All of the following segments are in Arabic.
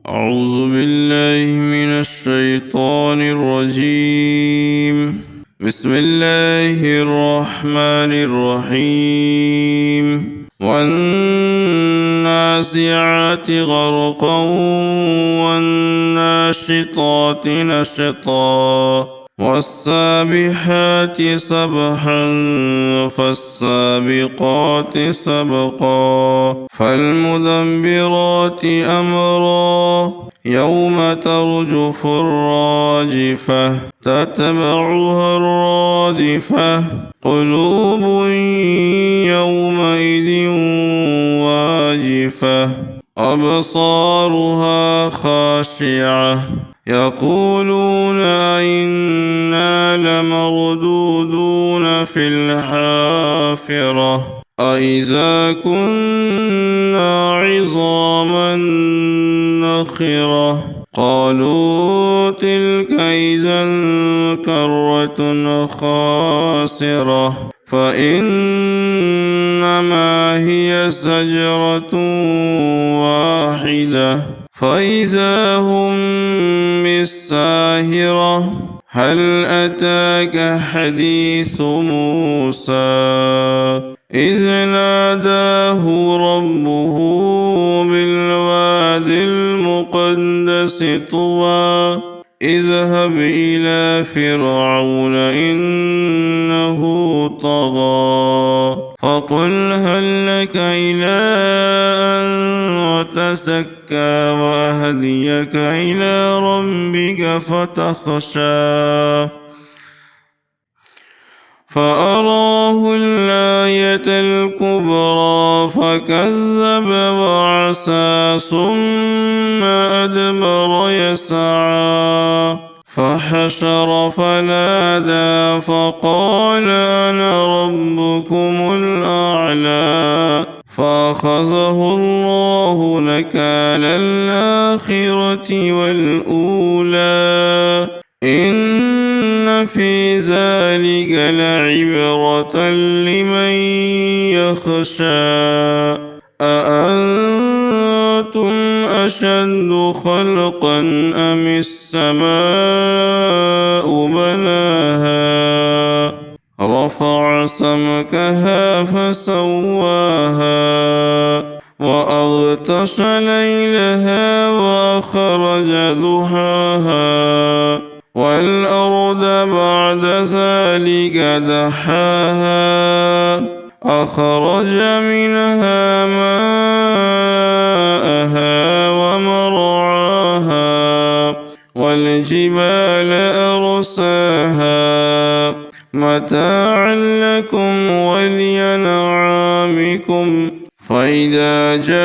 أعوذ بالله من الشيطان الرجيم. بسم الله الرحمن الرحيم. والنازعات غرقا والناشطات نشطا والسابحات سبحا فالسابقات سبقا فالمدبرات أمرا يوم ترجف الراجفة تتبعها الرادفة قلوب يومئذ واجفة أبصارها خاشعة يقولون أئنا لمردودون في الحافرة أئذا كنا عظاما نخرة قالوا تلك إذا كرة خاسرة فإنما هي زجرة واحدة فإذا هم بالساهرة هل أتاك حديث موسى إذ ناداه ربه بالواد المقدس طوى اذهب إلى فرعون إنه طغى فقل هل لك إلى أن تزكى وأهديك إلى ربك فتخشى فأراه الآية الكبرى فكذب وعصى ثم أدبر يسعى فحشر فنادى فقال أنا ربكم الأعلى فأخذه الله نكال الآخرة والأولى إن في ذلك لعبرة لمن يخشى أأنتم أشد خلقا أم السماء بناها رفع سمكها فسواها وأغطش ليلها وأخرج ضحاها والأرض بعد ذلك دحاها أخرج منها ماءها ومرعاها والجبال أرساها متاعا لكم ولأنعامكم فإذا جاءت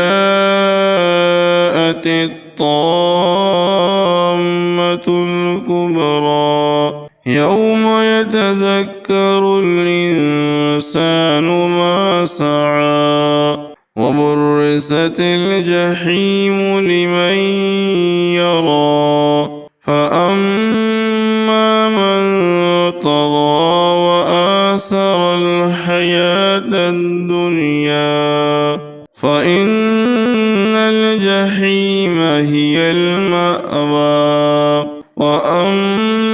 الطامة الكبرى يوم يتذكر الإنسان ما سعى وبرزت الجحيم لمن يرى فأما من طغى وآثر الحياة الدنيا فإن الجحيم هي المأوى وأما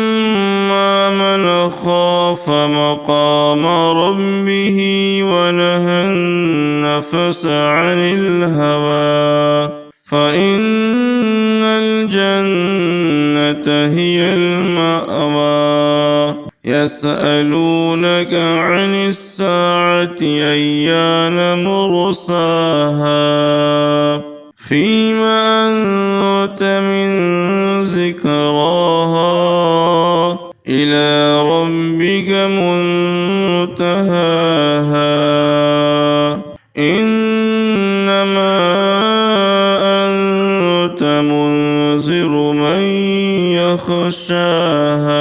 من خاف مقام ربه ونهى النفس عن الهوى فإن الجنة هي المأوى يسألونك عن الساعة أيان مرساها فيما أنت من ذكراها إلى ربك منتهاها إنما أنت منذر من يخشاها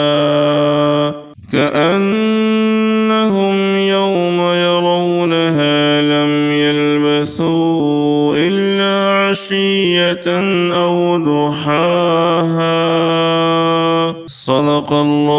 كأنهم يوم يرونها لم يلبثوا إلا عشية أو ضحاها صدق الله